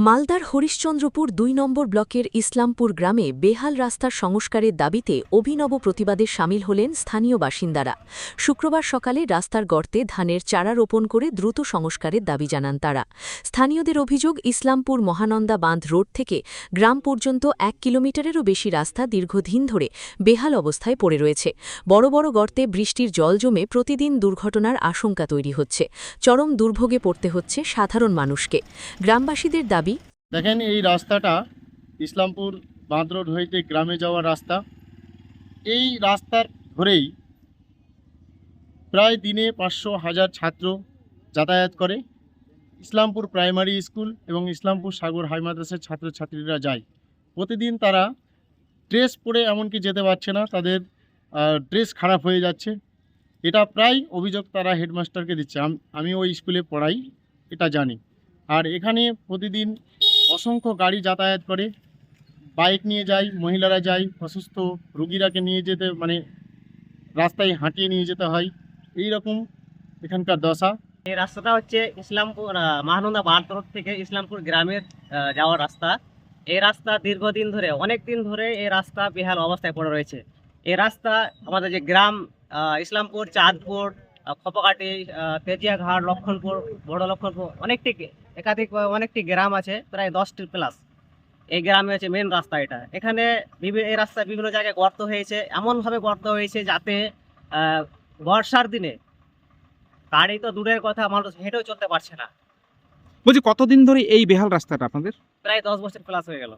মালদার হরিশ্চন্দ্রপুর ২ নম্বর ব্লকের ইসলামপুর গ্রামে বেহাল রাস্তার সংস্কারের দাবিতে অভিনব প্রতিবাদে সামিল হলেন স্থানীয় বাসিন্দারা। শুক্রবার সকালে রাস্তার গর্তে ধানের চারা রোপণ করে দ্রুত সংস্কারের দাবি জানান তারা। স্থানীয়দের অভিযোগ, ইসলামপুর মহানন্দা বাঁধ রোড থেকে গ্রাম পর্যন্ত ১ কিলোমিটারেরও বেশি রাস্তা দীর্ঘদিন ধরে বেহাল অবস্থায় পড়ে রয়েছে। বড় বড় গর্তে বৃষ্টির জল জমে প্রতিদিন দুর্ঘটনার আশঙ্কা তৈরি হচ্ছে। চরম দুর্ভোগে পড়তে হচ্ছে সাধারণ মানুষকে। গ্রামবাসীদের দাবি, দেখেন এই রাস্তাটা ইসলামপুর বাঁধ রোড হইতে গ্রামে যাওয়ার রাস্তা। এই রাস্তার ধরেই প্রায় দিনে ৫০০,০০০ ছাত্র যাতায়াত করে। ইসলামপুর প্রাইমারি স্কুল এবং ইসলামপুর সাগর হাই মাদ্রাসার ছাত্রছাত্রীরা যায়। প্রতিদিন তারা ড্রেস পরে এমনকি যেতে পারছে না, তাদের ড্রেস খারাপ হয়ে যাচ্ছে। এটা প্রায় অভিযোগ তারা হেডমাস্টারকে দিচ্ছে। আমি ওই স্কুলে পড়াই, এটা জানি। আর এখানে প্রতিদিন অসংখ্য গাড়ি যাতায়াত করে, বাইক নিয়ে যায়, মহিলারা যায়, অসুস্থ রুগীরাকে নিয়ে যেতে রাস্তায় হাঁটিয়ে নিয়ে যেতে হয়। এই রকম এখানকার দশা। এই রাস্তাটা হচ্ছে ইসলামপুর মহানন্দা বাঁধ রোড থেকে ইসলামপুর গ্রামের যাওয়ার রাস্তা। এই রাস্তা দীর্ঘদিন ধরে, অনেক দিন ধরে এই রাস্তা বেহাল অবস্থায় পড়ে রয়েছে। এই রাস্তা আমাদের যে গ্রাম ইসলামপুর, চাঁদপুর, খোপাকাটি, তেজিয়াঘাট, লক্ষণপুর, বড় লক্ষণপুর, অনেকটি গ্রাম আছে, প্রায় 10টি প্লাস। এই গ্রামে হচ্ছে মেন রাস্তা এটা। এখানে এই রাস্তায় বিভিন্ন জায়গায় গর্ত হয়েছে, এমনভাবে গর্ত হয়েছে যাতে বর্ষার দিনে গাড়ি তো দূরের কথা, মানুষ হেঁটেও চলতে পারছে না। বলছি, কতদিন ধরে এই বেহাল রাস্তাটা আপনাদের? প্রায় 10 বছর প্লাস হয়ে গেল।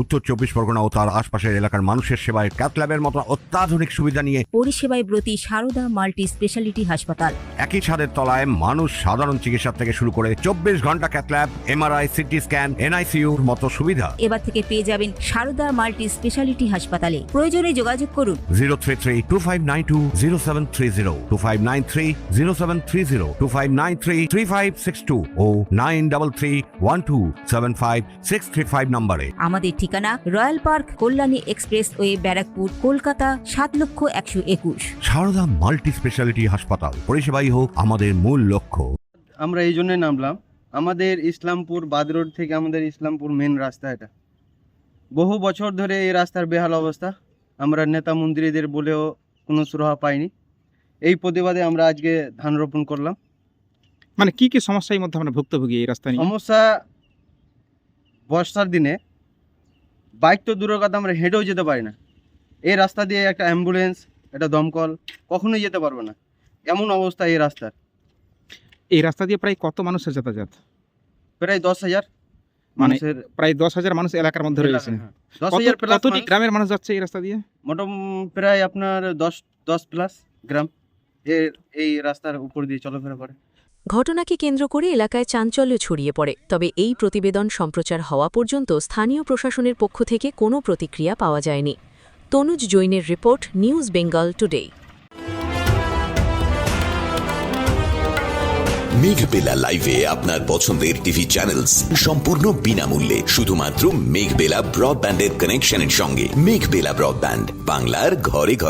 উত্তর ২৪ পরগনা ও তার আশপাশের এলাকার মানুষের সেবায় ক্যাথল্যাবের মতো অত্যাধুনিক সুবিধা নিয়ে পরিষেবায় ব্রতী সারদা মাল্টি স্পেশালিটি হাসপাতাল। একই ছাদের তলায় মানুষ সাধারণ চিকিৎসা থেকে শুরু করে ২৪ ঘন্টা ক্যাথল্যাব, এমআরআই, সিটি স্ক্যান, এনআইসিউর মতো সুবিধা এবার থেকে পেয়ে যাবেন সারদা মাল্টি স্পেশালিটি হাসপাতালে। প্রয়োজনে যোগাযোগ করুন 033-2592-0730, 2593-0730, 2593-3562 ও 9331275635 নম্বরে। আমাদের ঠিকানা royal park, Kalyani expressway, Barrackpore, Kolkata ৭,১২১। সারদা মাল্টি স্পেশালিটি হাসপাতাল, পরিষেবাই হোক আমাদের মূল লক্ষ্য। আমরা এই জন্যই নামলাম। আমাদের ইসলামপুর বাদ রোড থেকে আমাদের ইসলামপুর মেন রাস্তা, এটা বহু বছর ধরে এই রাস্তার বেহাল অবস্থা। আমরা নেতা মন্ত্রীদের বলেও কোনো সুরাহা পাইনি। এই প্রতিবাদে আমরা আজকে ধান রোপণ করলাম। মানে কি কি সমস্যার মধ্যে আমরা ভুক্তভোগী এই রাস্তা নিয়ে? সমস্যা, বর্ষার দিনে বাইক তো দূরের কথা, আমরা হেঁটেও যেতে পারি না। এই রাস্তা দিয়ে একটা অ্যাম্বুলেন্স, একটা দমকল কখনোই যেতে পারবো না, এমন অবস্থা এই রাস্তার। এই রাস্তা দিয়ে প্রায় কত মানুষের যাতায়াত? প্রায় 10,000 মানে মানুষের, প্রায় 10,000 মানুষ এলাকার মধ্যে রয়েছে। 10,000 প্লাস। কতটি গ্রামের মানুষ যাচ্ছে এই রাস্তা দিয়ে? প্রায় আপনার 10 প্লাস গ্রাম এই রাস্তার উপর দিয়ে চলাফেরা করে। ঘটনাকে কেন্দ্র করে এলাকায় চাঞ্চল্য ছড়িয়ে পড়ে। তবে এই প্রতিবেদন সম্প্রচার হওয়া পর্যন্ত স্থানীয় প্রশাসনের পক্ষ থেকে কোনো প্রতিক্রিয়া পাওয়া যায়নি। তনুজ জৈনের report, news Bengal today. Meghbela লাইভে আপনার পছন্দের টিভি চ্যানেলস সম্পূর্ণ বিনামূল্যে, শুধুমাত্র মেঘবেলা ব্রডব্যান্ডের কানেকশনের সঙ্গে। মেঘবেলা ব্রডব্যান্ড, বাংলার ঘরে ঘরে।